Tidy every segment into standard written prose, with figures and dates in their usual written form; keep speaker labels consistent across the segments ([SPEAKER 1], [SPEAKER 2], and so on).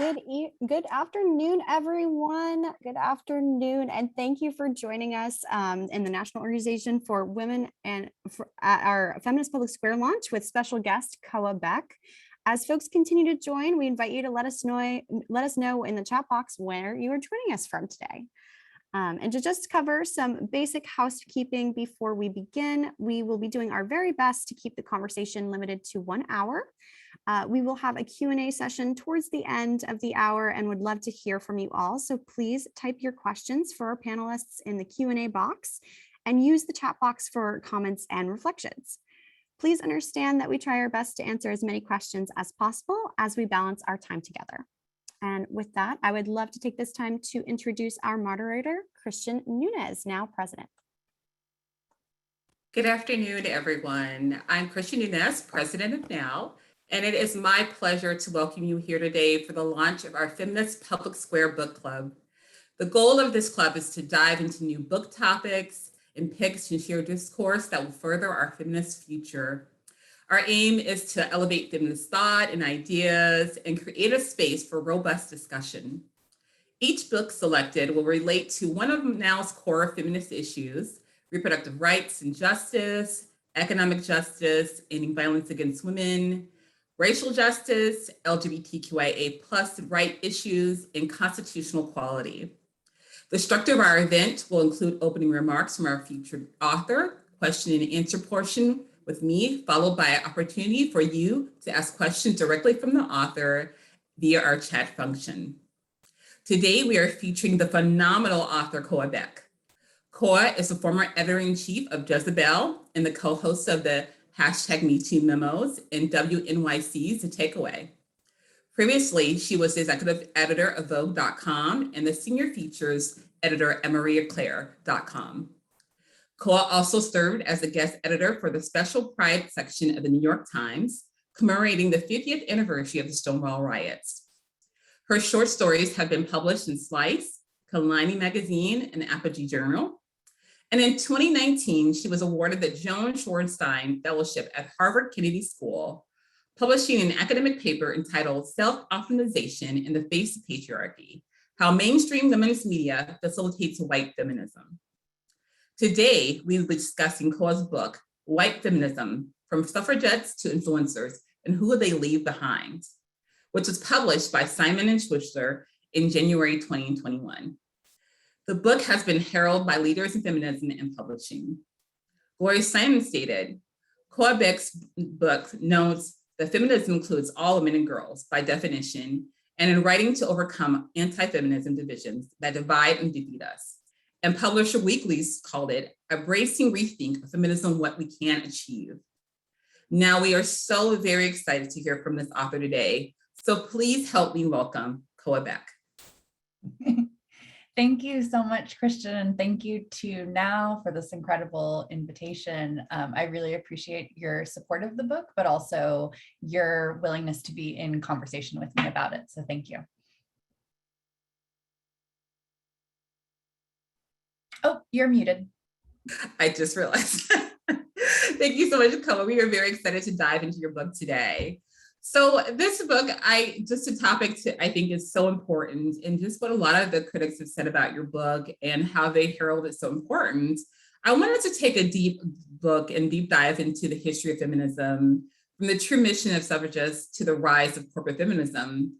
[SPEAKER 1] Good afternoon, everyone. Good afternoon, and thank you for joining us in the National Organization for Women and at our Feminist Public Square launch with special guest Koa Beck. As folks continue to join, we invite you to let us know in the chat box where you are joining us from today. And to just cover some basic housekeeping before we begin, we will be doing our very best to keep the conversation limited to 1 hour. We will have a Q&A session towards the end of the hour and would love to hear from you all. So please type your questions for our panelists in the Q&A box and use the chat box for comments and reflections. Please understand that we try our best to answer as many questions as possible as we balance our time together. And with that, I would love to take this time to introduce our moderator, Christian Nunez, now president.
[SPEAKER 2] Good afternoon, everyone. I'm Christian Nunez, president of NOW, and it is my pleasure to welcome you here today for the launch of our Feminist Public Square Book Club. The goal of this club is to dive into new book topics and picks and share discourse that will further our feminist future. Our aim is to elevate feminist thought and ideas and create a space for robust discussion. Each book selected will relate to one of NOW's core feminist issues: reproductive rights and justice, economic justice, ending violence against women, racial justice, LGBTQIA plus right issues, and constitutional equality. The structure of our event will include opening remarks from our featured author, question and answer portion with me, followed by an opportunity for you to ask questions directly from the author via our chat function. Today, we are featuring the phenomenal author, Koa Beck. Koa is a former editor-in-chief of Jezebel and the co-host of the #MeToo memos and WNYC's The Takeaway. Previously, she was the executive editor of Vogue.com and the senior features editor at MariaClaire.com. Koa also served as a guest editor for the special Pride section of the New York Times, commemorating the 50th anniversary of the Stonewall riots. Her short stories have been published in Slice, Kalani Magazine, and Apogee Journal. And in 2019, she was awarded the Joan Shorenstein Fellowship at Harvard Kennedy School, publishing an academic paper entitled Self-Optimization in the Face of Patriarchy: How Mainstream Women's Media Facilitates White Feminism. Today, we will be discussing Koa's book, White Feminism, From Suffragettes to Influencers and Who Will They Leave Behind, which was published by Simon & Schuster in January 2021. The book has been heralded by leaders in feminism and publishing. Gloria Simon stated, Koa Beck's book notes that feminism includes all women and girls by definition, and in writing to overcome anti-feminism divisions that divide and defeat us. And Publisher Weekly's called it a bracing rethink of feminism, what we can achieve. Now we are so very excited to hear from this author today. So please help me welcome Koa Beck.
[SPEAKER 3] Thank you so much, Christian, and thank you to NOW for this incredible invitation. I really appreciate your support of the book, but also your willingness to be in conversation with me about it. So thank you. Oh, you're muted.
[SPEAKER 2] I just realized. Thank you so much, Koa. We are very excited to dive into your book today. So this book, just a topic I think is so important, and just what a lot of the critics have said about your book and how they herald it so important. I wanted to take a deep look and deep dive into the history of feminism, from the true mission of suffragists to the rise of corporate feminism.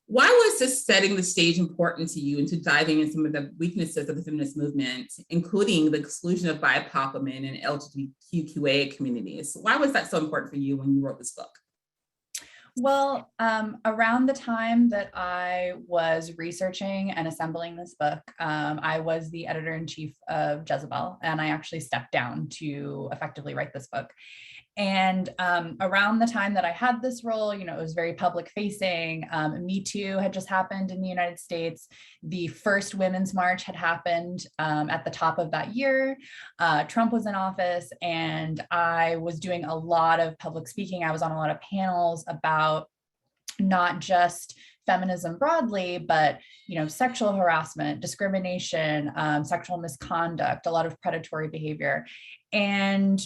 [SPEAKER 2] Why was this setting the stage important to you, and to diving in some of the weaknesses of the feminist movement, including the exclusion of BIPOC women and LGBTQIA communities? Why was that so important for you when you wrote this book?
[SPEAKER 3] Well, around the time that I was researching and assembling this book, I was the editor-in-chief of Jezebel, and I actually stepped down to effectively write this book. And around the time that I had this role, it was very public facing. Me Too had just happened in the United States. The first Women's March had happened at the top of that year. Trump was in office, and I was doing a lot of public speaking. I was on a lot of panels about not just feminism broadly, but sexual harassment, discrimination, sexual misconduct, a lot of predatory behavior. And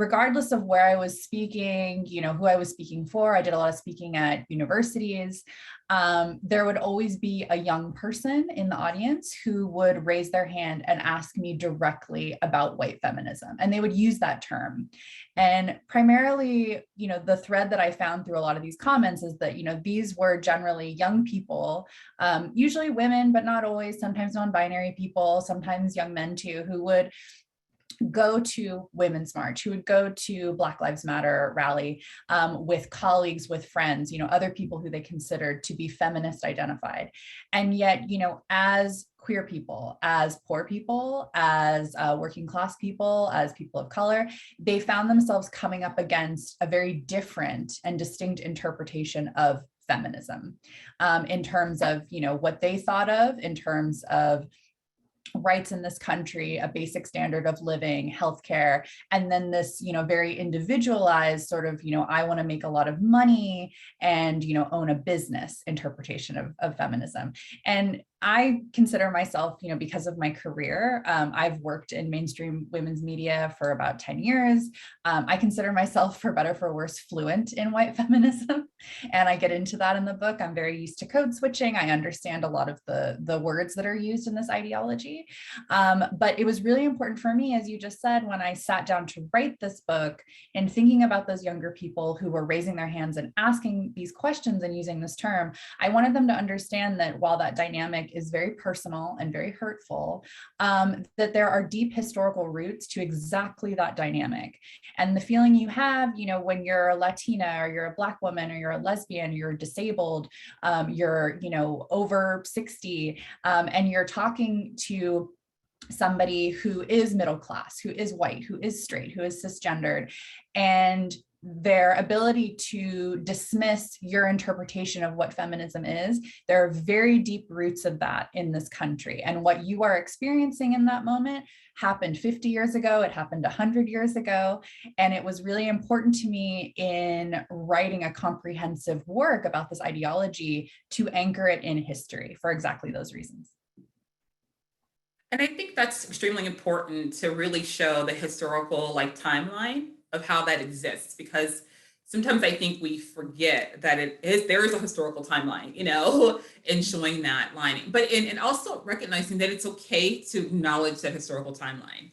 [SPEAKER 3] regardless of where I was speaking, who I was speaking for, I did a lot of speaking at universities. There would always be a young person in the audience who would raise their hand and ask me directly about white feminism. And they would use that term. And primarily, the thread that I found through a lot of these comments is that, these were generally young people, usually women, but not always, sometimes non-binary people, sometimes young men too, who would go to Women's March, who would go to Black Lives Matter rally with colleagues, with friends, other people who they considered to be feminist identified. And yet, as queer people, as poor people, as working class people, as people of color, they found themselves coming up against a very different and distinct interpretation of feminism in terms of, what they thought of, in terms of rights in this country, a basic standard of living, healthcare, and then this, very individualized sort of, I want to make a lot of money and, own a business interpretation of feminism. And I consider myself, because of my career, I've worked in mainstream women's media for about 10 years. I consider myself, for better or for worse, fluent in white feminism. And I get into that in the book. I'm very used to code switching. I understand a lot of the words that are used in this ideology. But it was really important for me, as you just said, when I sat down to write this book and thinking about those younger people who were raising their hands and asking these questions and using this term, I wanted them to understand that while that dynamic is very personal and very hurtful, that there are deep historical roots to exactly that dynamic. And the feeling you have, when you're a Latina or you're a Black woman or you're a lesbian, you're disabled, you're, over 60, and you're talking to somebody who is middle class, who is white, who is straight, who is cisgendered, and their ability to dismiss your interpretation of what feminism is, there are very deep roots of that in this country. And what you are experiencing in that moment happened 50 years ago, it happened 100 years ago. And it was really important to me in writing a comprehensive work about this ideology to anchor it in history for exactly those reasons.
[SPEAKER 2] And I think that's extremely important to really show the historical timeline of how that exists, because sometimes I think we forget that there is a historical timeline, in showing that lining, but and also recognizing that it's okay to acknowledge that historical timeline,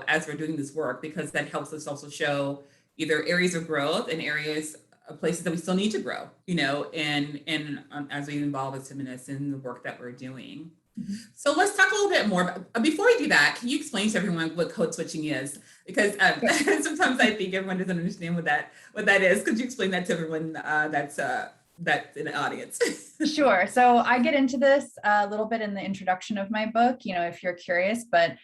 [SPEAKER 2] as we're doing this work, because that helps us also show either areas of growth and areas of places that we still need to grow, and as we involve as feminists in the work that we're doing. Mm-hmm. So let's talk a little bit more. Before we do that, can you explain to everyone what code switching is? Because sometimes I think everyone doesn't understand what that is. Could you explain that to everyone that's in the audience?
[SPEAKER 3] Sure. So I get into this a little bit in the introduction of my book, if you're curious, but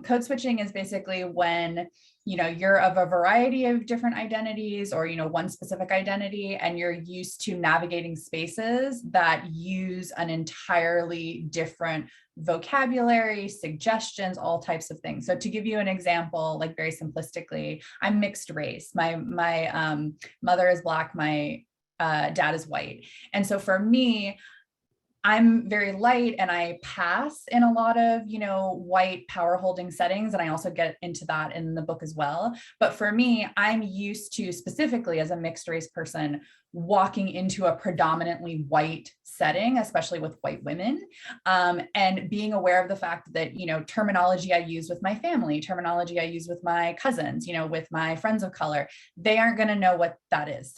[SPEAKER 3] code switching is basically when you're of a variety of different identities or, one specific identity, and you're used to navigating spaces that use an entirely different vocabulary, suggestions, all types of things. So to give you an example, very simplistically, I'm mixed race. My mother is Black, my dad is white. And so for me, I'm very light and I pass in a lot of, white power holding settings. And I also get into that in the book as well. But for me, I'm used to, specifically as a mixed race person, walking into a predominantly white setting, especially with white women, and being aware of the fact that, terminology I use with my family, terminology I use with my cousins, with my friends of color, they aren't going to know what that is.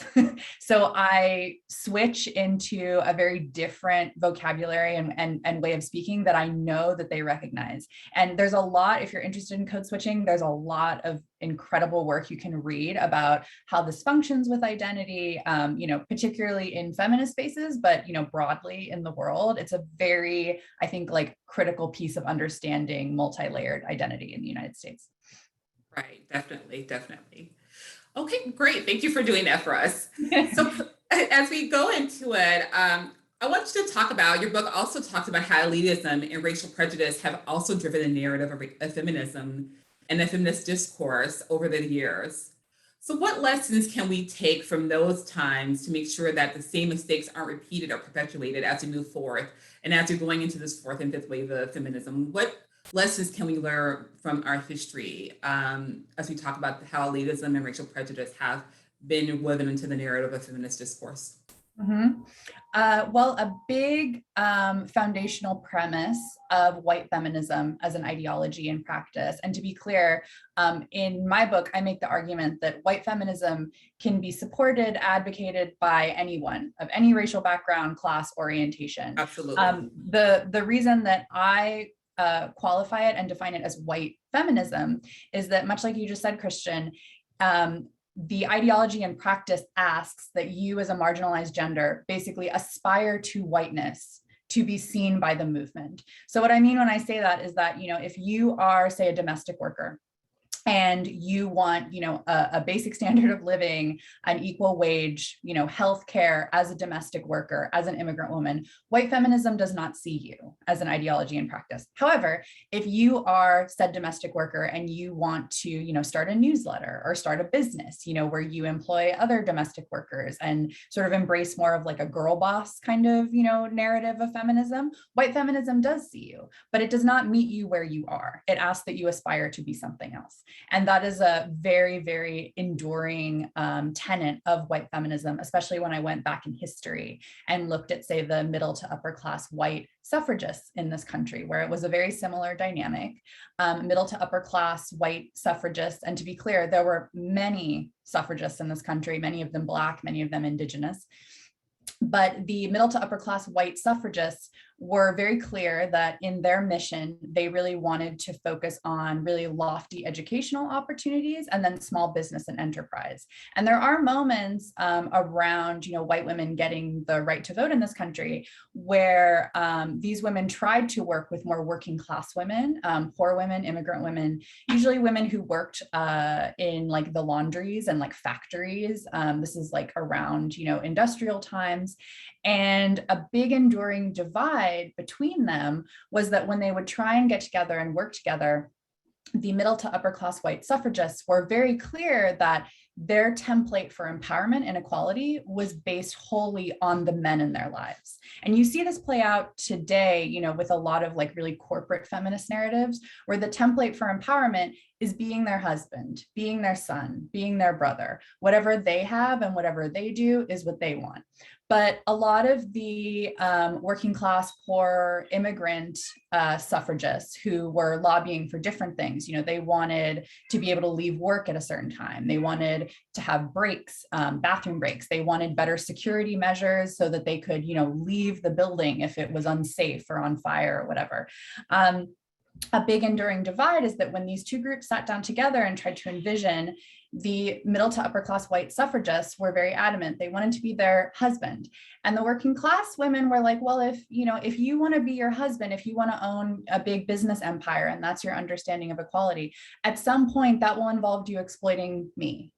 [SPEAKER 3] So I switch into a very different vocabulary and way of speaking that I know that they recognize. And there's a lot, if you're interested in code switching, there's a lot of incredible work you can read about how this functions with identity, particularly in feminist spaces, but, broadly in the world. It's a very, I think, critical piece of understanding multi-layered identity in the United States.
[SPEAKER 2] Right. Definitely. Okay, great. Thank you for doing that for us. So as we go into it, I want you to talk about, your book also talks about how elitism and racial prejudice have also driven the narrative of feminism and the feminist discourse over the years. So what lessons can we take from those times to make sure that the same mistakes aren't repeated or perpetuated as we move forward and as we're going into this fourth and fifth wave of feminism? What lessons can we learn from our history as we talk about how elitism and racial prejudice have been woven into the narrative of feminist discourse?
[SPEAKER 3] Mhm. Well, a big foundational premise of white feminism as an ideology and practice, and to be clear, in my book, I make the argument that white feminism can be supported, advocated by anyone of any racial background, class, orientation.
[SPEAKER 2] Absolutely.
[SPEAKER 3] The reason that I qualify it and define it as white feminism is that, much like you just said, Christian, the ideology and practice asks that you as a marginalized gender basically aspire to whiteness to be seen by the movement. So what I mean when I say that is that, if you are, say, a domestic worker, and you want, a basic standard of living, an equal wage, healthcare as a domestic worker, as an immigrant woman, white feminism does not see you as an ideology and practice. However, if you are said domestic worker and you want to, start a newsletter or start a business, where you employ other domestic workers and sort of embrace more of like a girl boss kind of, narrative of feminism, white feminism does see you, but it does not meet you where you are. It asks that you aspire to be something else. And that is a very, very enduring tenet of white feminism, especially when I went back in history and looked at, say, the middle to upper class white suffragists in this country, where it was a very similar dynamic. Middle to upper class white suffragists, and to be clear, there were many suffragists in this country, many of them Black, many of them Indigenous. But the middle to upper class white suffragists were very clear that in their mission, they really wanted to focus on really lofty educational opportunities and then small business and enterprise. And there are moments around, white women getting the right to vote in this country where these women tried to work with more working class women, poor women, immigrant women, usually women who worked in like the laundries and like factories. This is like around, industrial times. And a big enduring divide between them was that when they would try and get together and work together, the middle to upper class white suffragists were very clear that their template for empowerment and equality was based wholly on the men in their lives. And you see this play out today, with a lot of like really corporate feminist narratives, where the template for empowerment is being their husband, being their son, being their brother. Whatever they have and whatever they do is what they want. But a lot of the working class, poor immigrant suffragists who were lobbying for different things, they wanted to be able to leave work at a certain time. They wanted to have breaks, bathroom breaks. They wanted better security measures so that they could, leave the building if it was unsafe or on fire or whatever. A big enduring divide is that when these two groups sat down together and tried to envision, the middle to upper class white suffragists were very adamant. They wanted to be their husband. And the working class women were like, well, if you want to be your husband, if you want to own a big business empire, and that's your understanding of equality, at some point that will involve you exploiting me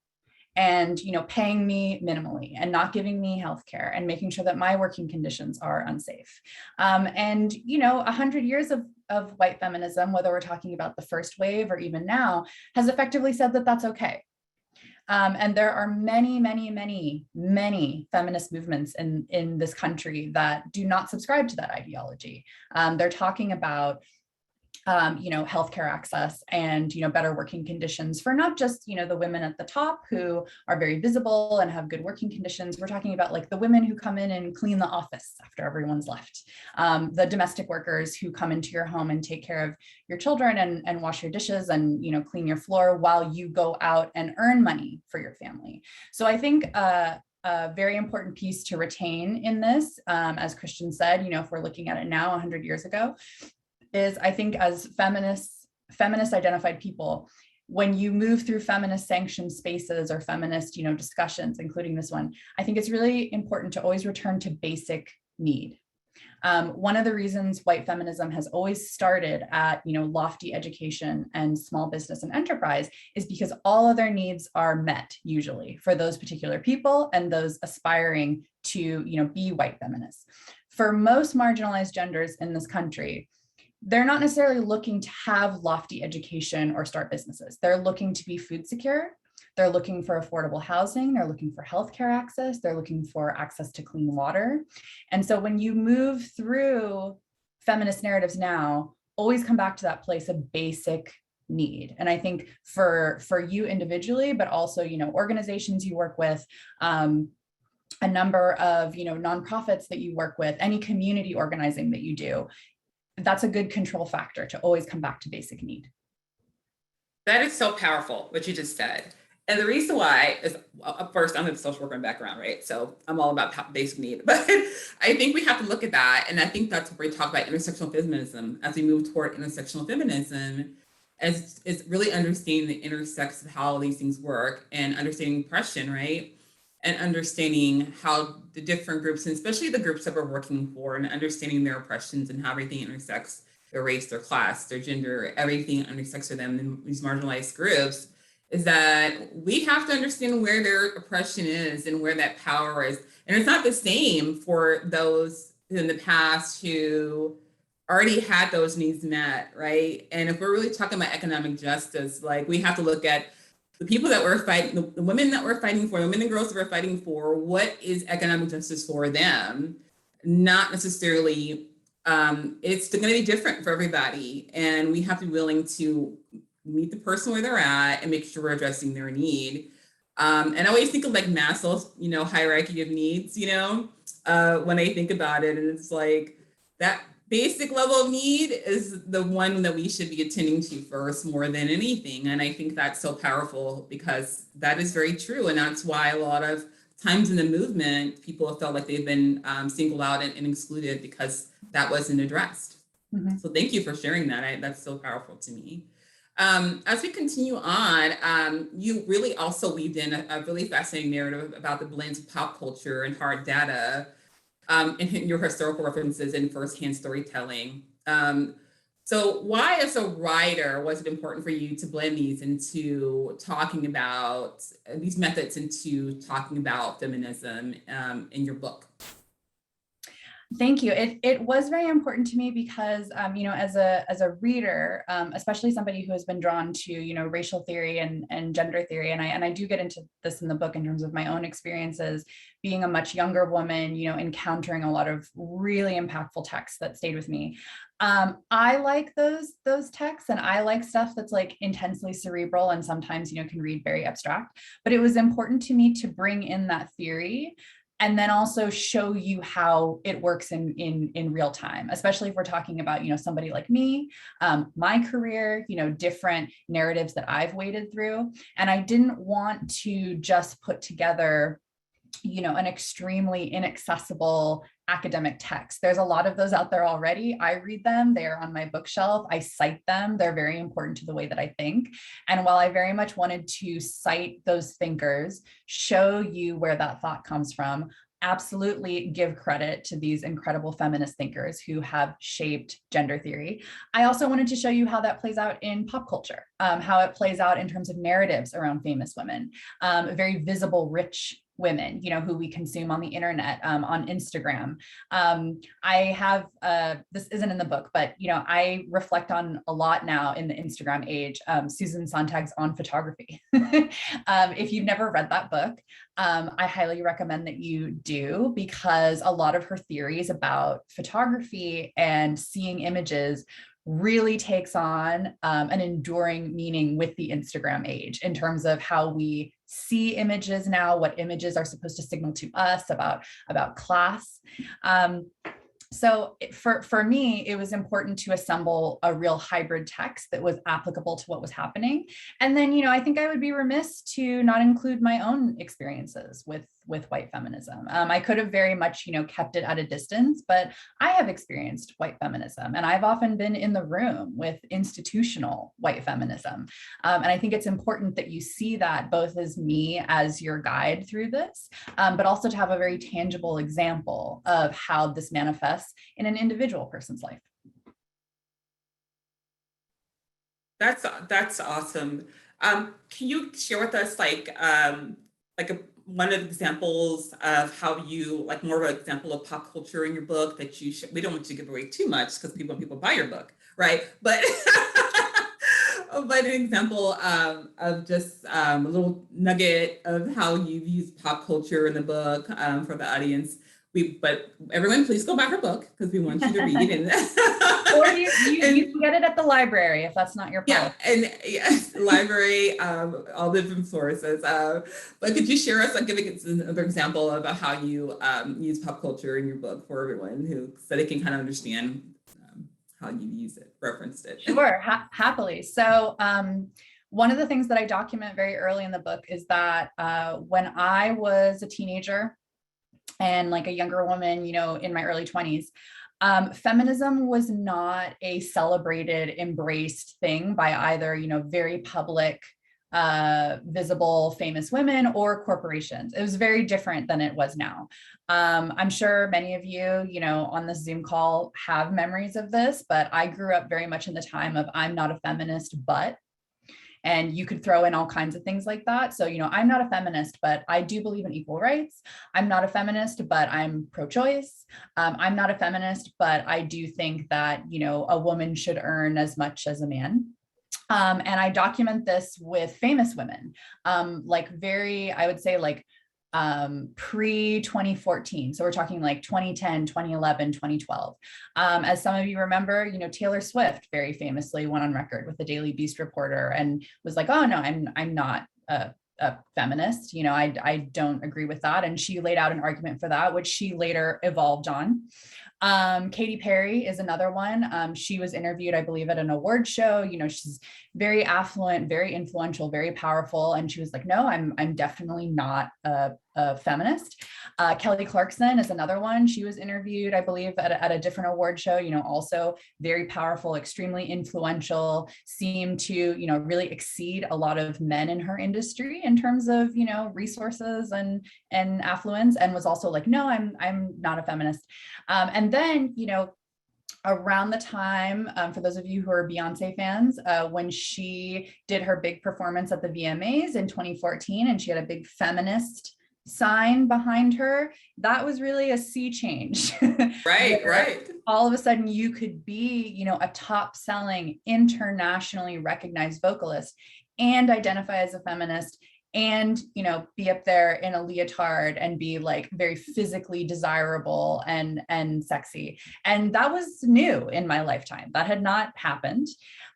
[SPEAKER 3] and paying me minimally and not giving me healthcare and making sure that my working conditions are unsafe. And 100 years of white feminism, whether we're talking about the first wave or even now, has effectively said that that's okay. And there are many, many, many, many feminist movements in this country that do not subscribe to that ideology. They're talking about healthcare access and, better working conditions for not just, the women at the top who are very visible and have good working conditions. We're talking about like the women who come in and clean the office after everyone's left, the domestic workers who come into your home and take care of your children and wash your dishes and, clean your floor while you go out and earn money for your family. So I think a very important piece to retain in this, as Christian said, if we're looking at it now 100 years ago, is I think as feminist identified people, when you move through feminist sanctioned spaces or feminist, discussions, including this one, I think it's really important to always return to basic need. One of the reasons white feminism has always started at, lofty education and small business and enterprise is because all other needs are met usually for those particular people and those aspiring to, be white feminists. For most marginalized genders in this country, they're not necessarily looking to have lofty education or start businesses. They're looking to be food secure. They're looking for affordable housing. They're looking for healthcare access. They're looking for access to clean water. And so when you move through feminist narratives now, always come back to that place of basic need. And I think for you individually, but also, organizations you work with, a number of, nonprofits that you work with, any community organizing that you do, that's a good control factor to always come back to basic need.
[SPEAKER 2] That is so powerful, what you just said. And the reason why is, first, I'm a social worker background, right? So I'm all about basic need. But I think we have to look at that. And I think that's where we talk about intersectional feminism as we move toward intersectional feminism, as is really understanding the intersects of how these things work and understanding oppression, right? And understanding how the different groups, and especially the groups that we're working for, and understanding their oppressions and how everything intersects, their race, their class, their gender, everything intersects with them in these marginalized groups, is that we have to understand where their oppression is and where that power is. And it's not the same for those in the past who already had those needs met, right? And if we're really talking about economic justice, like we have to look at the people that we're fighting, the women that we're fighting for, the women and girls that we're fighting for, what is economic justice for them? Not necessarily, it's going to be different for everybody. And we have to be willing to meet the person where they're at and make sure we're addressing their need. And I always think of like Maslow's, hierarchy of needs, when I think about it. And it's like that basic level of need is the one that we should be attending to first more than anything. And I think that's so powerful because that is very true. And that's why a lot of times in the movement, people have felt like they've been singled out and excluded because that wasn't addressed. Mm-hmm. So thank you for sharing that. That's so powerful to me. As we continue on, you really also weaved in a really fascinating narrative about the blends of pop culture and hard data, and your historical references and firsthand storytelling. So why, as a writer, was it important for you to blend these into talking about these methods into talking about feminism in your book?
[SPEAKER 3] Thank you. It was very important to me because, as a reader, especially somebody who has been drawn to, racial theory and gender theory, and I do get into this in the book in terms of my own experiences, being a much younger woman, encountering a lot of really impactful texts that stayed with me. I like those texts, and I like stuff that's like intensely cerebral and sometimes, can read very abstract. But it was important to me to bring in that theory and then also show you how it works in real time, especially if we're talking about, somebody like me, my career, different narratives that I've waded through. And I didn't want to just put together, an extremely inaccessible academic text. There's a lot of those out there already. I read them. They are on my bookshelf. I cite them. They're very important to the way that I think. And while I very much wanted to cite those thinkers, show you where that thought comes from, absolutely give credit to these incredible feminist thinkers who have shaped gender theory. I also wanted to show you how that plays out in pop culture, how it plays out in terms of narratives around famous women, very visible, rich women, who we consume on the internet, on Instagram. I have, this isn't in the book, but, I reflect on a lot now in the Instagram age, Susan Sontag's On Photography. If you've never read that book, I highly recommend that you do, because a lot of her theories about photography and seeing images really takes on an enduring meaning with the Instagram age in terms of how we see images now, what images are supposed to signal to us about class. So for me, it was important to assemble a real hybrid text that was applicable to what was happening. And then, I think I would be remiss to not include my own experiences with white feminism. I could have very much, kept it at a distance, but I have experienced white feminism, and I've often been in the room with institutional white feminism. And I think it's important that you see that both as me as your guide through this, but also to have a very tangible example of how this manifests in an individual person's life.
[SPEAKER 2] That's awesome. Can you share with us one of the examples of how you, like more of an example of pop culture in your book that you we don't want you to give away too much because people buy your book, right? But but an example of just a little nugget of how you've used pop culture in the book for the audience But everyone, please go buy her book because we want you to read. And
[SPEAKER 3] or you can get it at the library if that's not your
[SPEAKER 2] policy. Yeah, and yes, library, all different sources. But could you share us, giving us another example of how you use pop culture in your book for everyone so they can kind of understand how you use it, referenced it?
[SPEAKER 3] Sure, happily. So one of the things that I document very early in the book is that when I was a teenager and like a younger woman, in my early 20s, feminism was not a celebrated, embraced thing by either, very public, visible, famous women or corporations. It was very different than it was now. I'm sure many of you, on this Zoom call have memories of this, but I grew up very much in the time of I'm not a feminist, but, and you could throw in all kinds of things like that. So, I'm not a feminist, but I do believe in equal rights. I'm not a feminist, but I'm pro-choice. I'm not a feminist, but I do think that, a woman should earn as much as a man. And I document this with famous women, I would say pre-2014. So we're talking like 2010, 2011, 2012. As some of you remember, Taylor Swift very famously went on record with the Daily Beast reporter and was like, oh no, I'm not a feminist. I don't agree with that. And she laid out an argument for that, which she later evolved on. Katy Perry is another one. She was interviewed, I believe, at an award show. She's very affluent, very influential, very powerful. And she was like, no, I'm definitely not a feminist. Kelly Clarkson is another one. She was interviewed, I believe, at a different award show, also very powerful, extremely influential, seemed to, really exceed a lot of men in her industry in terms of, resources and affluence, and was also like, no, I'm not a feminist. And then, around the time, for those of you who are Beyonce fans, when she did her big performance at the VMAs in 2014, and she had a big feminist sign behind her, that was really a sea change.
[SPEAKER 2] Right.
[SPEAKER 3] All of a sudden you could be, a top selling, internationally recognized vocalist and identify as a feminist and, be up there in a leotard and be like very physically desirable and sexy. And that was new in my lifetime. That had not happened.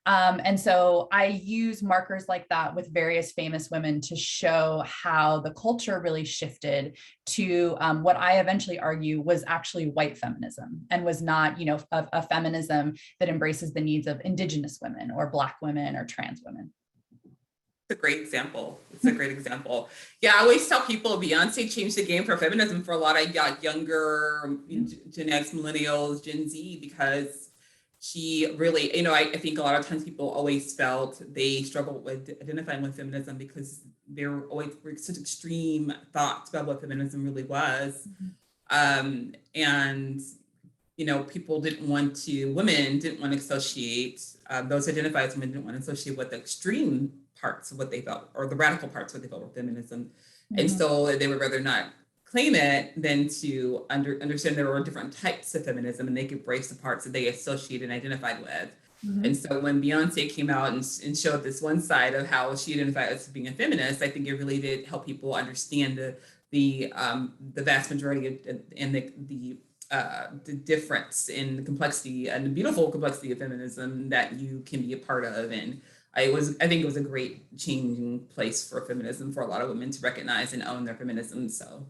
[SPEAKER 3] And so I use markers like that with various famous women to show how the culture really shifted to what I eventually argue was actually white feminism and was not, a feminism that embraces the needs of Indigenous women or Black women or trans women.
[SPEAKER 2] It's a great example. Yeah, I always tell people Beyonce changed the game for feminism for a lot of younger Gen X, millennials, Gen Z, because she really, I think a lot of times people always felt they struggled with identifying with feminism because there were always such extreme thoughts about what feminism really was. And, women didn't want to associate, those identified as women didn't want to associate with the extreme parts of what they felt, or the radical parts of what they felt were feminism. And so they would rather not claim it than to understand there were different types of feminism and they could embrace the parts that they associated and identified with. And so when Beyonce came out and showed this one side of how she identified as being a feminist, I think it really did help people understand the vast majority of, and the difference in the complexity and the beautiful complexity of feminism that you can be a part of. And I think it was a great changing place for feminism for a lot of women to recognize and own their feminism. So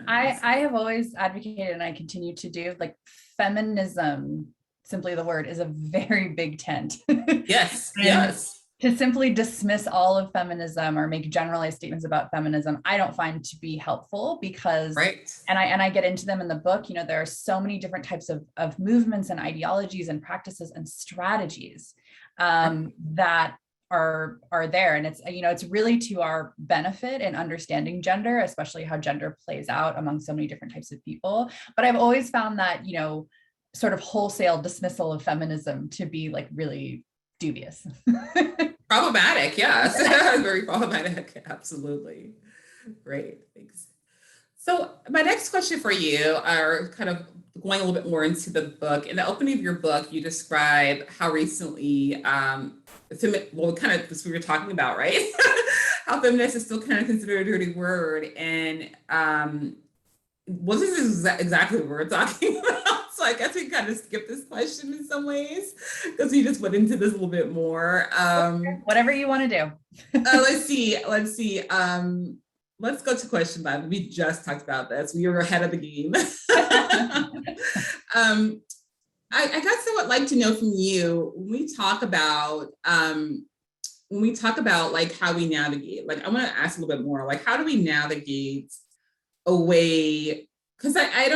[SPEAKER 3] I have always advocated, and I continue to do, like, feminism, simply the word, is a very big tent.
[SPEAKER 2] Yes.
[SPEAKER 3] To simply dismiss all of feminism or make generalized statements about feminism, I don't find to be helpful because, and I get into them in the book, there are so many different types of movements and ideologies and practices and strategies that are there. And it's really to our benefit in understanding gender, especially how gender plays out among so many different types of people. But I've always found that, sort of wholesale dismissal of feminism to be like really dubious.
[SPEAKER 2] Problematic, yes. Very problematic, absolutely. Great, thanks. So my next question for you are kind of going a little bit more into the book. In the opening of your book, you describe how recently, kind of this we were talking about, right? How feminist is still kind of considered a dirty word. And well, this is exactly what we're talking about. So I guess we kind of skipped this question in some ways because we just went into this a little bit more.
[SPEAKER 3] Whatever you want to do.
[SPEAKER 2] Let's see. Let's go to question 5. We just talked about this. We were ahead of the game. I guess I would like to know from you when we talk about like how we navigate. Like, I want to ask a little bit more. Like, how do we navigate a way? Because I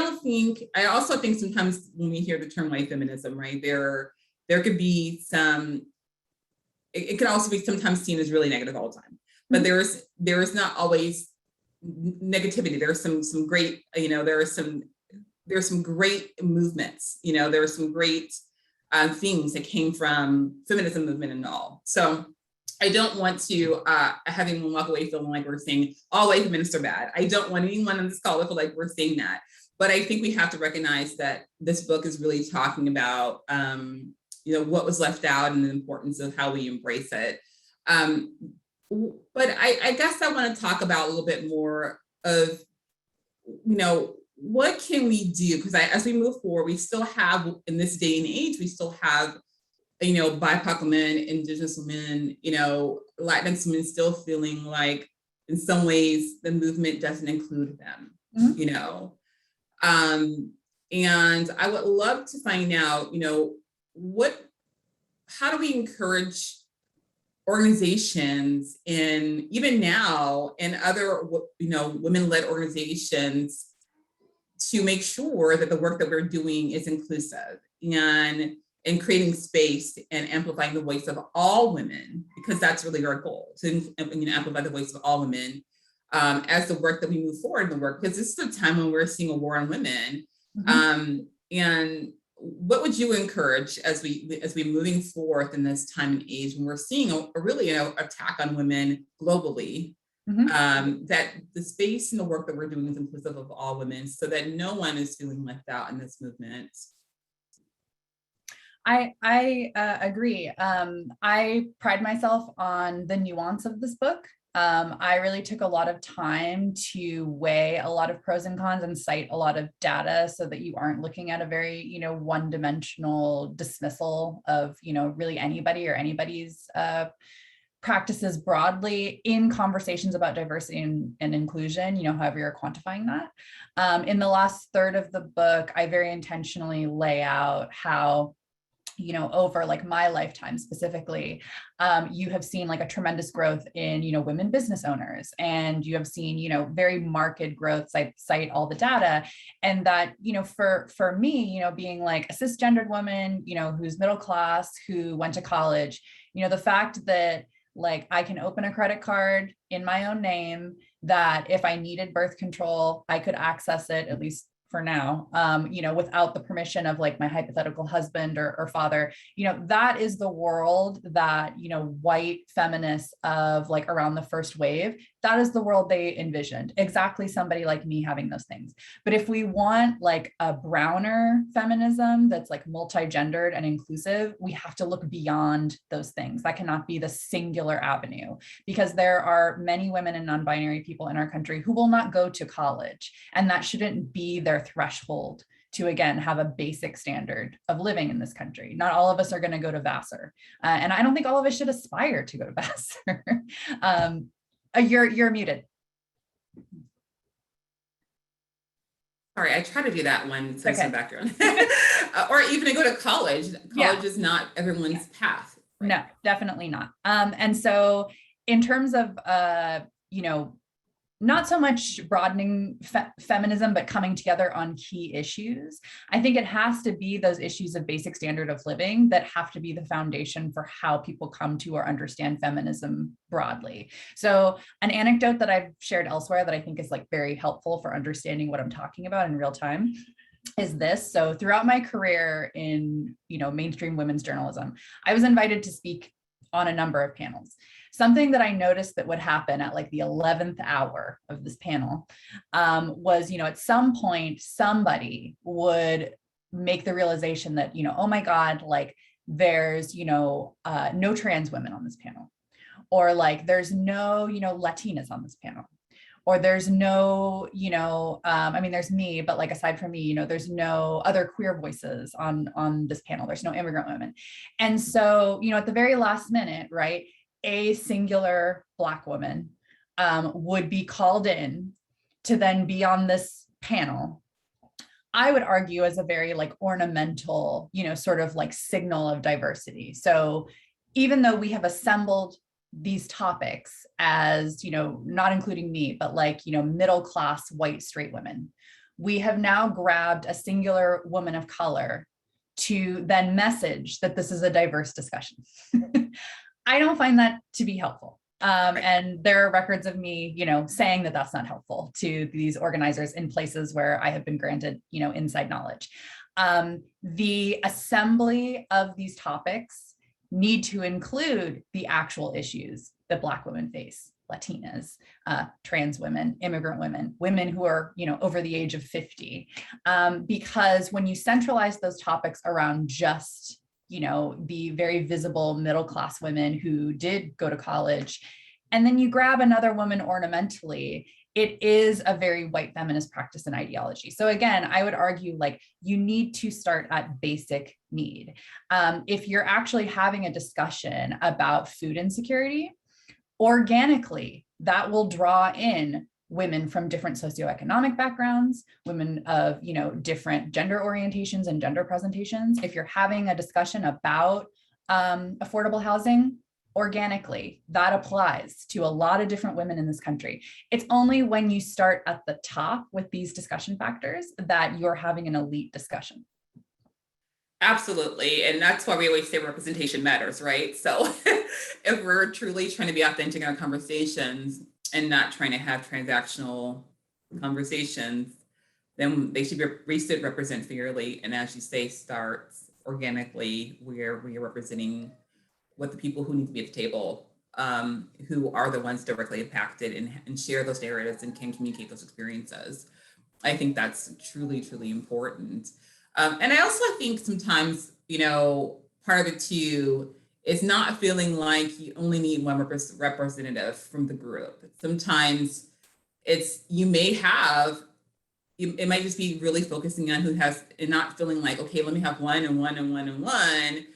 [SPEAKER 2] also think sometimes when we hear the term white feminism, right, there could be some. It can also be sometimes seen as really negative all the time. But there is not always negativity. There's some great, there's some great movements, there are some great things that came from feminism movement and all. So I don't want to have anyone walk away feeling like we're saying all white feminists are bad. I don't want anyone on this call to feel like we're saying that. But I think we have to recognize that this book is really talking about, what was left out and the importance of how we embrace it. But I guess I want to talk about a little bit more of, what can we do? Because as we move forward, we still have, in this day and age, we still have, BIPOC women, Indigenous women, Latinx women still feeling like, in some ways, the movement doesn't include them, And I would love to find out, how do we encourage organizations even now and other, women-led organizations to make sure that the work that we're doing is inclusive and creating space and amplifying the voice of all women, because that's really our goal, to amplify the voice of all women as the work that we move forward in the work, because this is a time when we're seeing a war on women. And what would you encourage as we moving forth in this time and age when we're seeing a really attack on women globally, that the space and the work that we're doing is inclusive of all women, so that no one is feeling left out in this movement?
[SPEAKER 3] I agree. I pride myself on the nuance of this book. I really took a lot of time to weigh a lot of pros and cons and cite a lot of data so that you aren't looking at a very, one-dimensional dismissal of, really anybody or anybody's practices broadly in conversations about diversity and inclusion, however you're quantifying that. In the last third of the book, I very intentionally lay out how over like my lifetime specifically, you have seen like a tremendous growth in, women business owners, and you have seen, very marked growth, cite all the data. And that, for me, being like a cisgendered woman, who's middle class, who went to college, the fact that like I can open a credit card in my own name, that if I needed birth control, I could access it, at least for now, without the permission of like my hypothetical husband or father, that is the world that, white feminists of like around the first wave, that is the world they envisioned. Exactly somebody like me having those things. But if we want like a browner feminism that's like multi-gendered and inclusive, we have to look beyond those things. That cannot be the singular avenue, because there are many women and non-binary people in our country who will not go to college, and that shouldn't be their threshold to, again, have a basic standard of living in this country. Not all of us are going to go to Vassar. And I don't think all of us should aspire to go to Vassar. You're muted.
[SPEAKER 2] Sorry, I try to do that one since my background. Or even to go to college. College is not everyone's path.
[SPEAKER 3] Right? No, definitely not. And so in terms of, not so much broadening feminism, but coming together on key issues, I think it has to be those issues of basic standard of living that have to be the foundation for how people come to or understand feminism broadly. So an anecdote that I've shared elsewhere that I think is like very helpful for understanding what I'm talking about in real time is this. So throughout my career in, mainstream women's journalism, I was invited to speak on a number of panels. Something that I noticed that would happen at like the 11th hour of this panel was, at some point, somebody would make the realization that, oh my God, like there's, no trans women on this panel, or like there's no, Latinas on this panel, or there's no, I mean, there's me, but like aside from me, there's no other queer voices on this panel. There's no immigrant women. And so, at the very last minute, right, a singular Black woman would be called in to then be on this panel. I would argue as a very like ornamental, sort of like signal of diversity. So even though we have assembled these topics as, not including me, but like, middle class white straight women, we have now grabbed a singular woman of color to then message that this is a diverse discussion. I don't find that to be helpful. And there are records of me, saying that that's not helpful to these organizers in places where I have been granted, inside knowledge. The assembly of these topics need to include the actual issues that Black women face, Latinas, trans women, immigrant women, women who are, over the age of 50. Because when you centralize those topics around just the very visible middle-class women who did go to college, and then you grab another woman ornamentally, it is a very white feminist practice and ideology. So again, I would argue like you need to start at basic need. If you're actually having a discussion about food insecurity, organically, that will draw in women from different socioeconomic backgrounds, women of, different gender orientations and gender presentations. If you're having a discussion about affordable housing, organically, that applies to a lot of different women in this country. It's only when you start at the top with these discussion factors that you're having an elite discussion.
[SPEAKER 2] Absolutely. And that's why we always say representation matters, right? So if we're truly trying to be authentic in our conversations and not trying to have transactional conversations, then they should represent fairly. And as you say, starts organically where we are representing what the people who need to be at the table, who are the ones directly impacted and share those narratives and can communicate those experiences. I think that's truly, truly important. And I also think sometimes, part of it too is not feeling like you only need one representative from the group. Sometimes it might just be really focusing on who has, and not feeling like, okay, let me have one and one and one and one,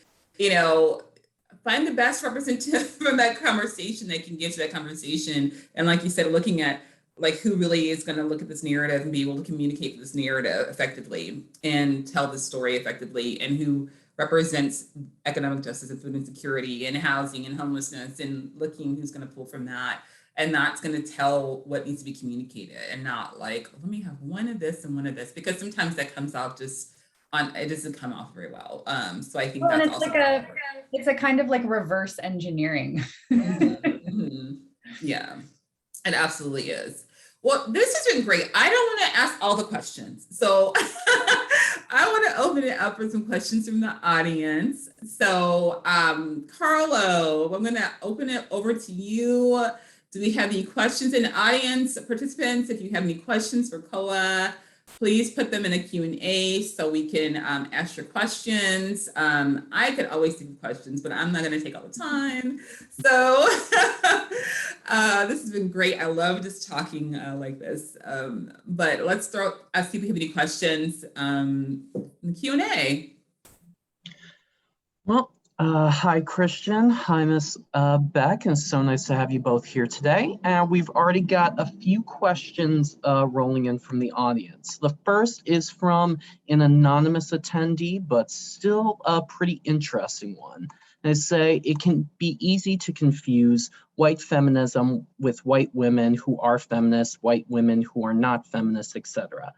[SPEAKER 2] find the best representative from that conversation that can get to that conversation. And like you said, looking at like who really is going to look at this narrative and be able to communicate this narrative effectively and tell the story effectively, and who represents economic justice and food insecurity and housing and homelessness, and looking who's going to pull from that. And that's going to tell what needs to be communicated, and not like, let me have one of this and one of this, because sometimes that comes off it doesn't come off very well. So I think that's
[SPEAKER 3] it's
[SPEAKER 2] also
[SPEAKER 3] it's a kind of like reverse engineering.
[SPEAKER 2] Mm-hmm. Yeah, it absolutely is. Well, this has been great. I don't want to ask all the questions, so I want to open it up for some questions from the audience. So, Carlo, I'm going to open it over to you. Do we have any questions in the audience? Participants, if you have any questions for Koa, please put them in a Q&A so we can ask your questions. I could always take questions, but I'm not going to take all the time. So this has been great. I love just talking like this. But let's see if we have any questions in the Q&A.
[SPEAKER 4] Well, hi, Christian. Hi, Miss Beck. And so nice to have you both here today. And we've already got a few questions rolling in from the audience. The first is from an anonymous attendee, but still a pretty interesting one. They say it can be easy to confuse white feminism with white women who are feminists, white women who are not feminists, etc.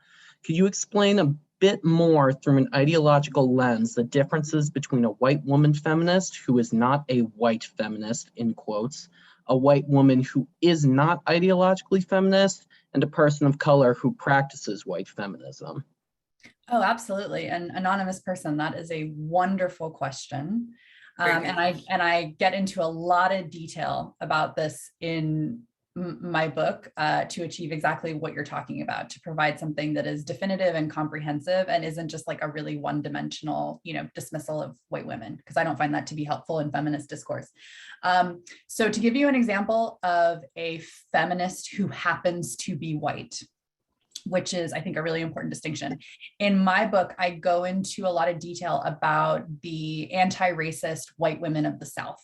[SPEAKER 4] Could you explain a bit more through an ideological lens the differences between a white woman feminist who is not a white feminist, in quotes, a white woman who is not ideologically feminist, and a person of color who practices white feminism?
[SPEAKER 3] Oh, absolutely. An anonymous person, that is a wonderful question. And I get into a lot of detail about this in my book to achieve exactly what you're talking about, to provide something that is definitive and comprehensive and isn't just like a really one-dimensional, dismissal of white women, because I don't find that to be helpful in feminist discourse. So to give you an example of a feminist who happens to be white, which is, I think, a really important distinction. In my book, I go into a lot of detail about the anti-racist white women of the South,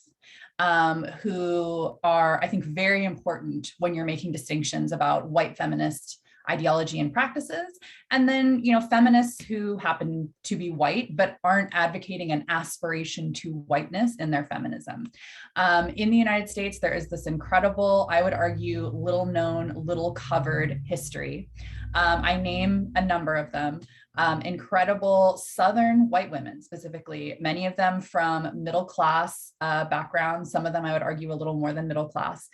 [SPEAKER 3] who are, I think, very important when you're making distinctions about white feminist ideology and practices, and then feminists who happen to be white but aren't advocating an aspiration to whiteness in their feminism. In the United States, there is this incredible, I would argue, little known, little covered history. I name a number of them. Incredible Southern white women, specifically, many of them from middle class backgrounds, some of them I would argue a little more than middle class.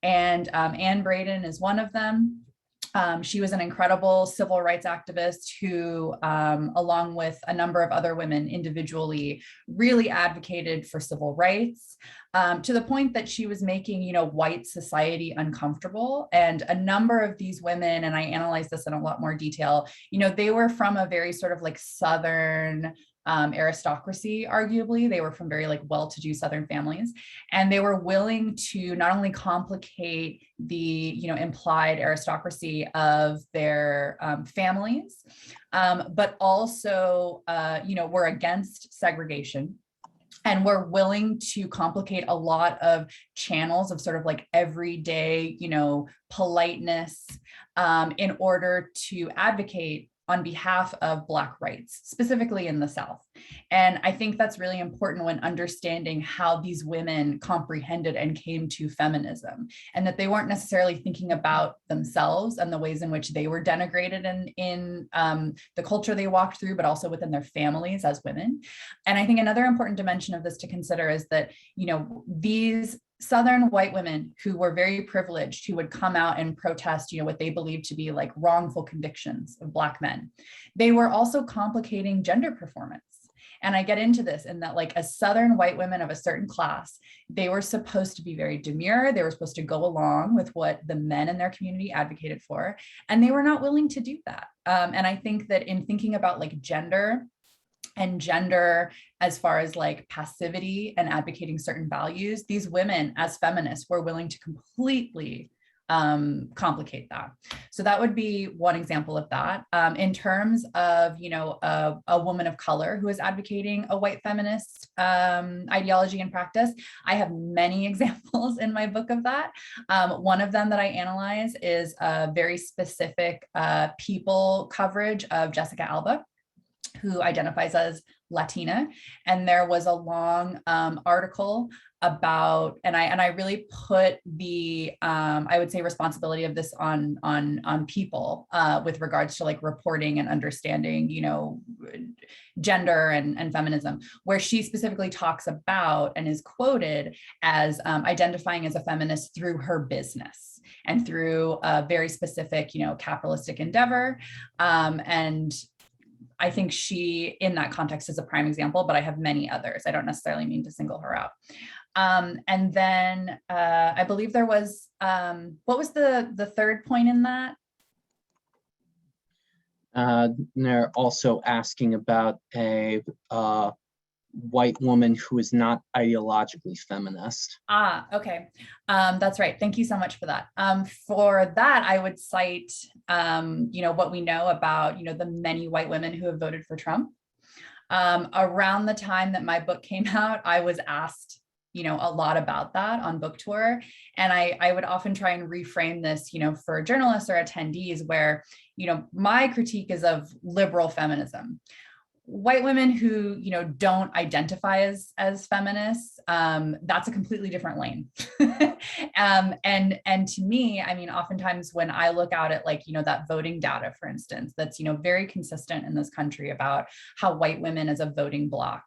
[SPEAKER 3] And Anne Braden is one of them. She was an incredible civil rights activist who, along with a number of other women individually, really advocated for civil rights, to the point that she was making, white society uncomfortable. And a number of these women, and I analyze this in a lot more detail, they were from a very sort of like Southern aristocracy, arguably. They were from very well-to-do Southern families, and they were willing to not only complicate the implied aristocracy of their families, but also were against segregation, and we're willing to complicate a lot of channels of sort of like everyday, politeness, in order to advocate on behalf of Black rights, specifically in the South. And I think that's really important when understanding how these women comprehended and came to feminism, and that they weren't necessarily thinking about themselves and the ways in which they were denigrated in the culture they walked through, but also within their families as women. And I think another important dimension of this to consider is that, these Southern white women who were very privileged, who would come out and protest, what they believed to be like wrongful convictions of Black men, they were also complicating gender performance. And I get into this in that, like, as Southern white women of a certain class, they were supposed to be very demure. They were supposed to go along with what the men in their community advocated for, and they were not willing to do that. And I think that in thinking about like gender as far as like passivity and advocating certain values, these women as feminists were willing to completely complicate that. So that would be one example of that. In terms of, a woman of color who is advocating a white feminist ideology and practice, I have many examples in my book of that. One of them that I analyze is a very specific People coverage of Jessica Alba, who identifies as Latina. And there was a long article about, and I really put the, I would say, responsibility of this on People with regards to like reporting and understanding, gender and feminism, where she specifically talks about and is quoted as identifying as a feminist through her business and through a very specific, capitalistic endeavor. And I think she, in that context, is a prime example, but I have many others. I don't necessarily mean to single her out. And then I believe there was, what was the third point in that?
[SPEAKER 4] They're also asking about a white woman who is not ideologically feminist.
[SPEAKER 3] Okay. That's right. Thank you so much for that. For that, I would cite, what we know about, the many white women who have voted for Trump. Around the time that my book came out, I was asked, a lot about that on book tour. And I would often try and reframe this, for journalists or attendees where, my critique is of liberal feminism. White women who, don't identify as feminists, that's a completely different lane. And to me, I mean, oftentimes when I look out at like, that voting data, for instance, that's, very consistent in this country about how white women as a voting bloc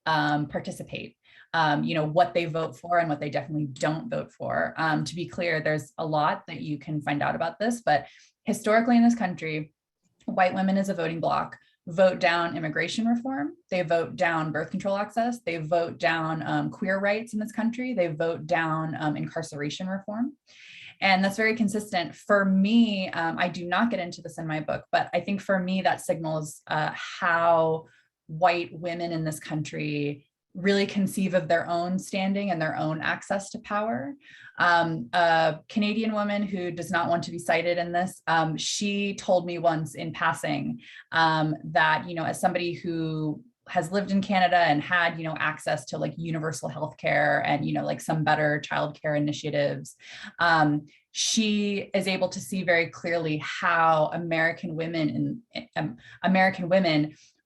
[SPEAKER 3] participate, what they vote for and what they definitely don't vote for. To be clear, there's a lot that you can find out about this, but historically in this country, white women as a voting bloc vote down immigration reform. They vote down birth control access. They vote down queer rights in this country. They vote down incarceration reform. And that's very consistent. For me, I do not get into this in my book, but I think for me, that signals how white women in this country really conceive of their own standing and their own access to power. A Canadian woman who does not want to be cited in this, she told me once in passing that, as somebody who has lived in Canada and had, access to like universal healthcare and, like some better childcare initiatives, she is able to see very clearly how American women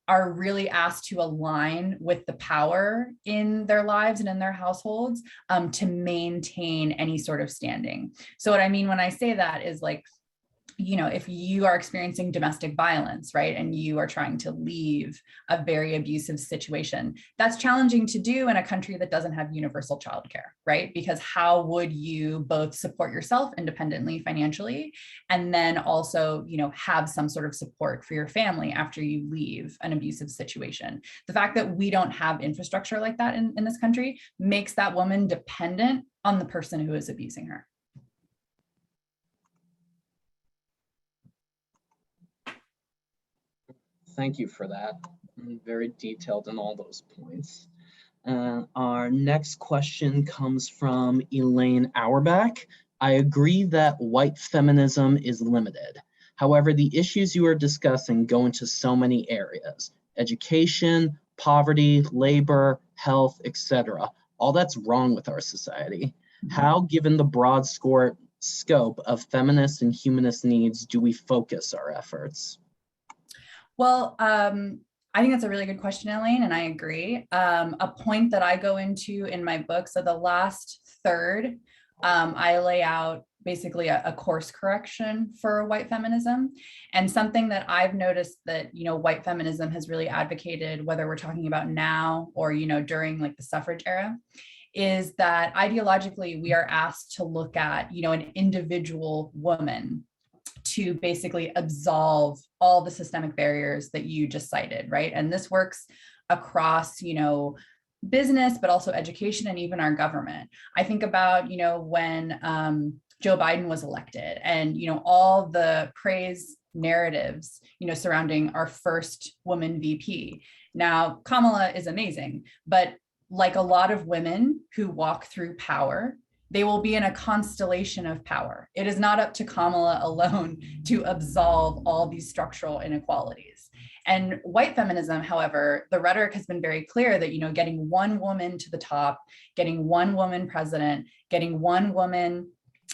[SPEAKER 3] are really asked to align with the power in their lives and in their households to maintain any sort of standing. So what I mean when I say that is like, if you are experiencing domestic violence, right, and you are trying to leave a very abusive situation, that's challenging to do in a country that doesn't have universal childcare, right? Because how would you both support yourself independently financially, and then also, have some sort of support for your family after you leave an abusive situation? The fact that we don't have infrastructure like that in this country makes that woman dependent on the person who is abusing her.
[SPEAKER 4] Thank you for that. Very detailed in all those points. Our next question comes from Elaine Auerbach. I agree that white feminism is limited. However, the issues you are discussing go into so many areas: education, poverty, labor, health, etc. All that's wrong with our society. How, given the broad scope of feminist and humanist needs, do we focus our efforts?
[SPEAKER 3] Well, I think that's a really good question, Elaine, and I agree. A point that I go into in my book, so the last third, I lay out basically a course correction for white feminism. And something that I've noticed that, white feminism has really advocated, whether we're talking about now or, during like the suffrage era, is that ideologically we are asked to look at, an individual woman to basically absolve all the systemic barriers that you just cited, right? And this works across, business, but also education and even our government. I think about, when Joe Biden was elected and, all the praise narratives, surrounding our first woman VP. Now, Kamala is amazing, but like a lot of women who walk through power, they will be in a constellation of power. It is not up to Kamala alone to absolve all these structural inequalities. And white feminism, however, the rhetoric has been very clear that, getting one woman to the top, getting one woman president, getting one woman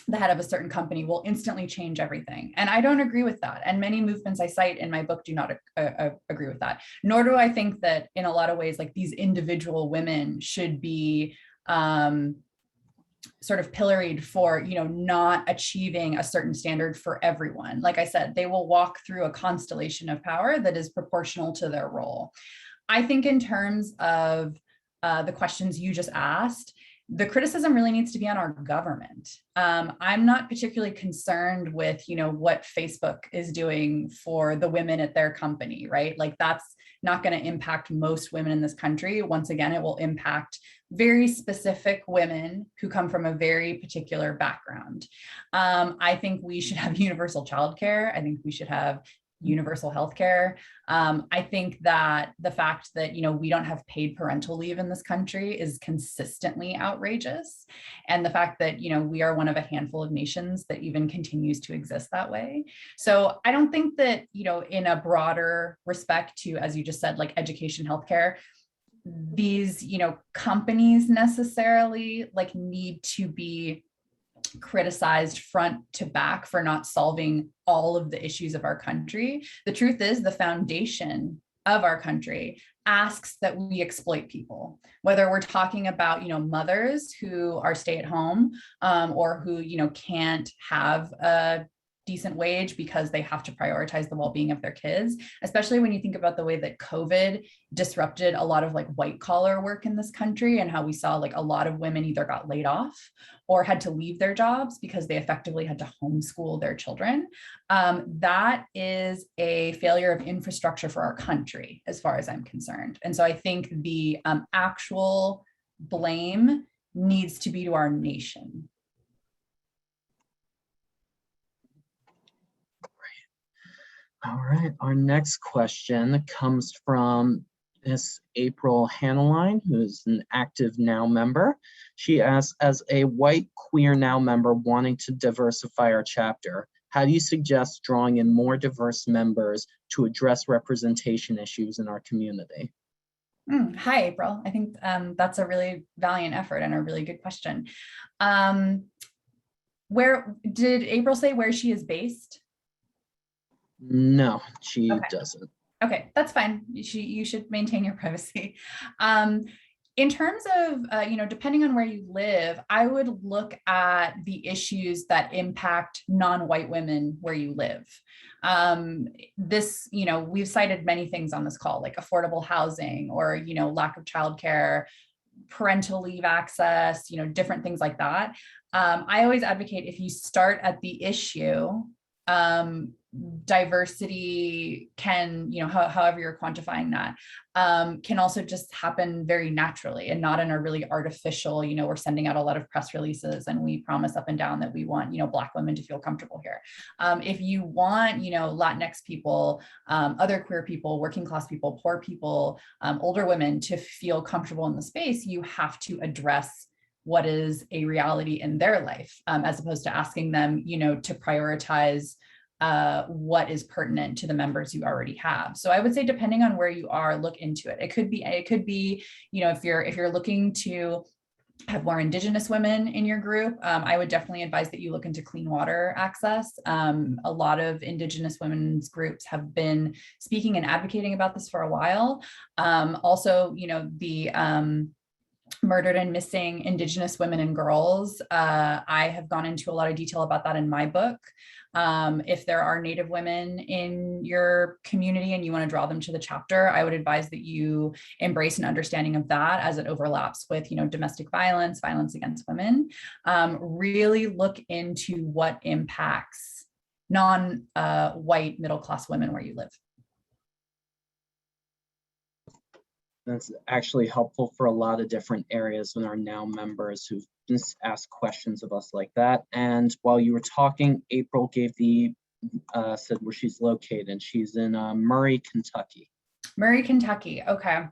[SPEAKER 3] the head of a certain company will instantly change everything. And I don't agree with that. And many movements I cite in my book do not agree with that. Nor do I think that in a lot of ways, like these individual women should be sort of pilloried for, not achieving a certain standard for everyone. Like I said, they will walk through a constellation of power that is proportional to their role. I think in terms of the questions you just asked, the criticism really needs to be on our government. I'm not particularly concerned with, what Facebook is doing for the women at their company, right? Like that's not going to impact most women in this country. Once again, it will impact very specific women who come from a very particular background. I think we should have universal childcare. I think we should have universal healthcare. I think that the fact that, we don't have paid parental leave in this country is consistently outrageous. And the fact that, we are one of a handful of nations that even continues to exist that way. So I don't think that, in a broader respect to, as you just said, like education, healthcare, these, companies necessarily like need to be criticized front to back for not solving all of the issues of our country. The truth is the foundation of our country asks that we exploit people, whether we're talking about, mothers who are stay at home or who, can't have a decent wage because they have to prioritize the well-being of their kids, especially when you think about the way that COVID disrupted a lot of like white collar work in this country, and how we saw like a lot of women either got laid off or had to leave their jobs because they effectively had to homeschool their children. That is a failure of infrastructure for our country, as far as I'm concerned. And so I think the actual blame needs to be to our nation.
[SPEAKER 4] All right, our next question comes from Miss April Hanneline, who is an active NOW member. She asks, as a white queer NOW member wanting to diversify our chapter, how do you suggest drawing in more diverse members to address representation issues in our community?
[SPEAKER 3] Hi, April. I think that's a really valiant effort and a really good question. Where did April say where she is based?
[SPEAKER 4] No, she
[SPEAKER 3] Okay.
[SPEAKER 4] doesn't.
[SPEAKER 3] Okay, that's fine. You should maintain your privacy. In terms of, depending on where you live, I would look at the issues that impact non-white women where you live. We've cited many things on this call, like affordable housing or, lack of childcare, parental leave access, different things like that. I always advocate if you start at the issue, diversity can, however you're quantifying that, can also just happen very naturally and not in a really artificial, we're sending out a lot of press releases and we promise up and down that we want, Black women to feel comfortable here. If you want, Latinx people, other queer people, working class people, poor people, older women to feel comfortable in the space, you have to address what is a reality in their life, as opposed to asking them, to prioritize what is pertinent to the members you already have. So I would say, depending on where you are, look into it. It could be, if you're looking to have more Indigenous women in your group, I would definitely advise that you look into clean water access. A lot of Indigenous women's groups have been speaking and advocating about this for a while. Also, the murdered and missing Indigenous women and girls. I have gone into a lot of detail about that in my book. If there are Native women in your community and you want to draw them to the chapter, I would advise that you embrace an understanding of that as it overlaps with, domestic violence, violence against women. Really look into what impacts non-white middle-class women where you live.
[SPEAKER 4] That's actually helpful for a lot of different areas in our NOW members who've just asked questions of us like that. And while you were talking, April gave said where she's located. She's in Murray, Kentucky.
[SPEAKER 3] Murray, Kentucky. Okay.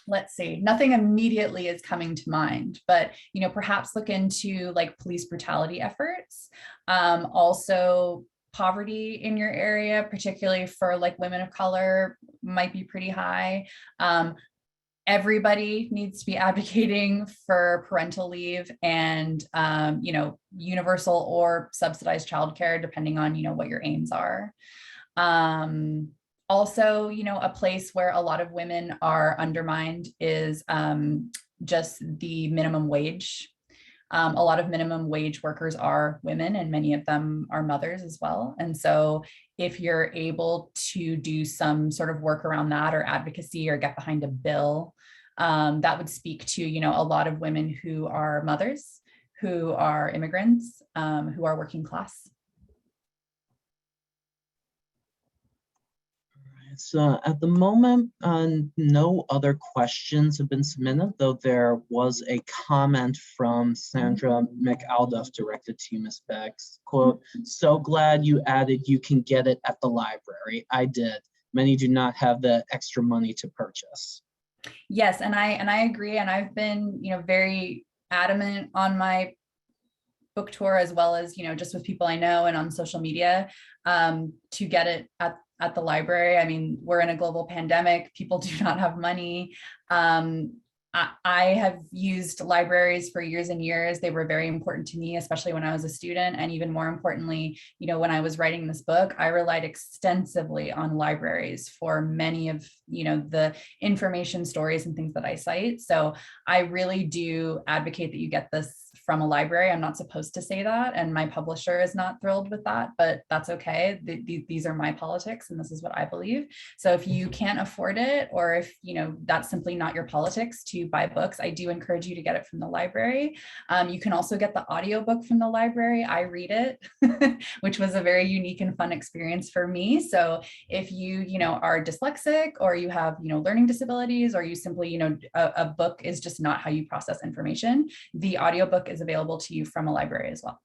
[SPEAKER 3] Let's see. Nothing immediately is coming to mind, but perhaps look into like police brutality efforts. Also, poverty in your area, particularly for like women of color, might be pretty high. Everybody needs to be advocating for parental leave and, universal or subsidized childcare, depending on, what your aims are. Also, a place where a lot of women are undermined is just the minimum wage. A lot of minimum wage workers are women, and many of them are mothers as well. And so if you're able to do some sort of work around that or advocacy or get behind a bill, that would speak to, a lot of women who are mothers, who are immigrants, who are working class.
[SPEAKER 4] So at the moment, no other questions have been submitted, though there was a comment from Sandra McAlduff directed to you, Ms. Becks. Quote, "So glad you added you can get it at the library. I did. Many do not have the extra money to purchase."
[SPEAKER 3] Yes, and I agree. And I've been, very adamant on my book tour, as well as, just with people I know and on social media, to get it at the library. I mean, we're in a global pandemic. People do not have money. I have used libraries for years and years. They were very important to me, especially when I was a student. And even more importantly, when I was writing this book, I relied extensively on libraries for many of, the information, stories, and things that I cite. So I really do advocate that you get this from a library. I'm not supposed to say that, and my publisher is not thrilled with that, but that's okay. These are my politics, and this is what I believe. So if you can't afford it, or if that's simply not your politics to buy books, I do encourage you to get it from the library. You can also get the audiobook from the library. I read it, which was a very unique and fun experience for me. So if you are dyslexic, or you have learning disabilities, or you simply a book is just not how you process information, the audiobook is available to you from a library as well.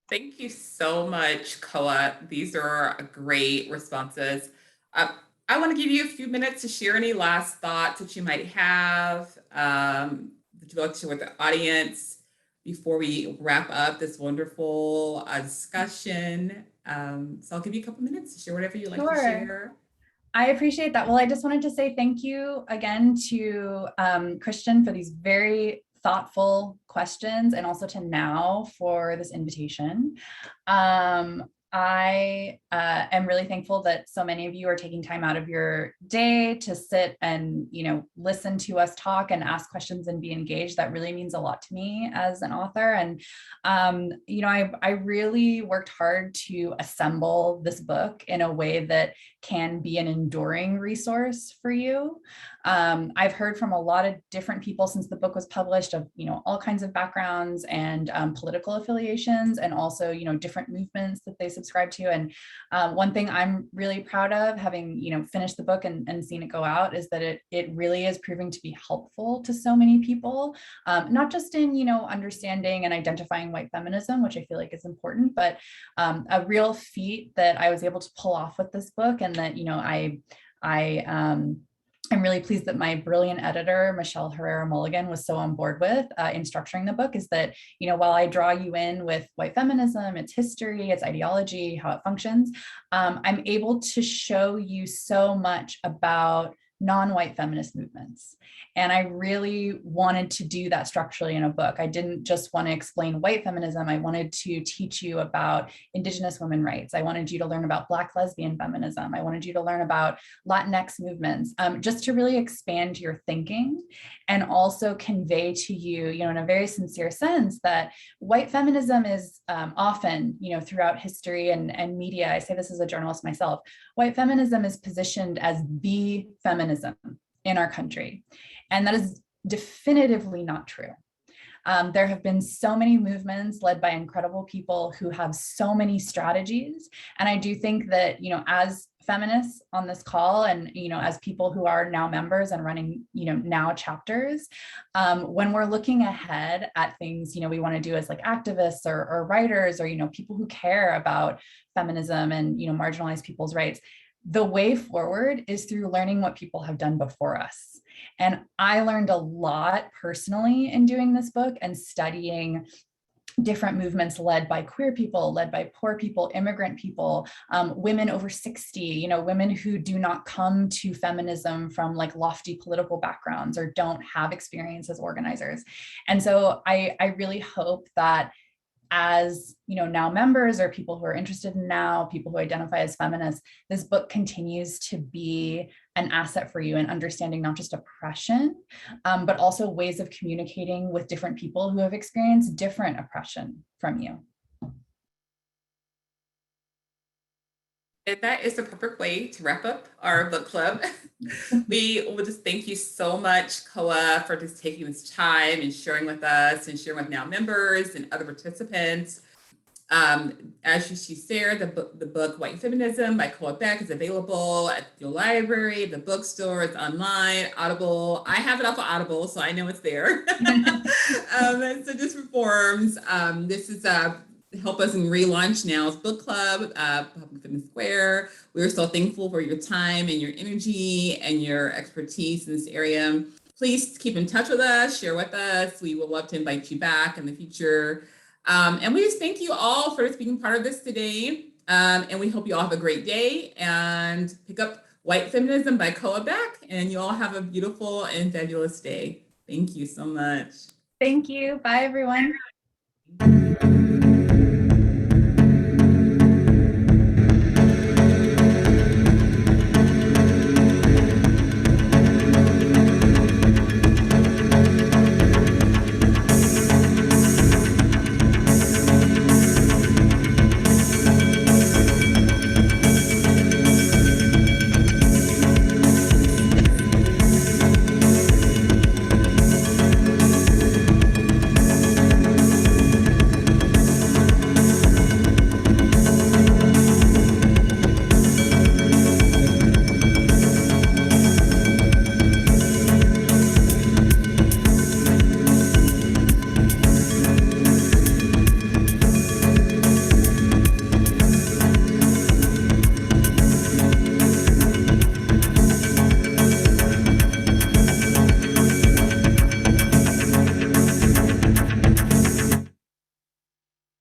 [SPEAKER 2] Thank you so much, Koa. These are great responses. I want to give you a few minutes to share any last thoughts that you might have, that you'd like to share with the audience before we wrap up this wonderful discussion. So I'll give you a couple minutes to share whatever you'd like to share.
[SPEAKER 3] I appreciate that. Well, I just wanted to say thank you again to Christian for these very thoughtful questions, and also to Now for this invitation. I am really thankful that so many of you are taking time out of your day to sit and listen to us talk and ask questions and be engaged. That really means a lot to me as an author. And I really worked hard to assemble this book in a way that can be an enduring resource for you. I've heard from a lot of different people since the book was published, of all kinds of backgrounds and political affiliations, and also different movements that they subscribe to. And one thing I'm really proud of, having finished the book and seen it go out, is that it really is proving to be helpful to so many people, not just in understanding and identifying white feminism, which I feel like is important, but a real feat that I was able to pull off with this book, and that I'm really pleased that my brilliant editor, Michelle Herrera Mulligan, was so on board with in structuring the book, is that, while I draw you in with white feminism, its history, its ideology, how it functions, I'm able to show you so much about non-white feminist movements. And I really wanted to do that structurally in a book. I didn't just want to explain white feminism. I wanted to teach you about Indigenous women rights. I wanted you to learn about Black lesbian feminism. I wanted you to learn about Latinx movements, just to really expand your thinking, and also convey to you, in a very sincere sense, that white feminism is often, throughout history and media, I say this as a journalist myself, white feminism is positioned as the feminism in our country. And that is definitively not true. There have been so many movements led by incredible people who have so many strategies. And I do think that, as feminists on this call, and, as people who are now members and running, now chapters, when we're looking ahead at things, we want to do as like activists or writers, or, people who care about feminism and, marginalized people's rights, the way forward is through learning what people have done before us. And I learned a lot personally in doing this book and studying different movements led by queer people, led by poor people, immigrant people, women over 60, women who do not come to feminism from like lofty political backgrounds or don't have experience as organizers. And so I really hope that, as now members, or people who are interested in now, people who identify as feminists, this book continues to be an asset for you in understanding not just oppression, but also ways of communicating with different people who have experienced different oppression from you.
[SPEAKER 2] And that is the perfect way to wrap up our book club. We will just thank you so much, Koa, for just taking this time and sharing with us and sharing with Now members and other participants. As she shared, the book White Feminism by Koa Beck is available at your library, the bookstore, it's online, Audible. I have it off of Audible, so I know it's there. So just reforms. This is help us in Relaunch Now's book club, Public Feminist Square. We're so thankful for your time and your energy and your expertise in this area. Please keep in touch with us, share with us. We would love to invite you back in the future. And we just thank you all for being part of this today. And we hope you all have a great day, and pick up White Feminism by Koa Beck, and you all have a beautiful and fabulous day. Thank you so much.
[SPEAKER 3] Thank you. Bye, everyone.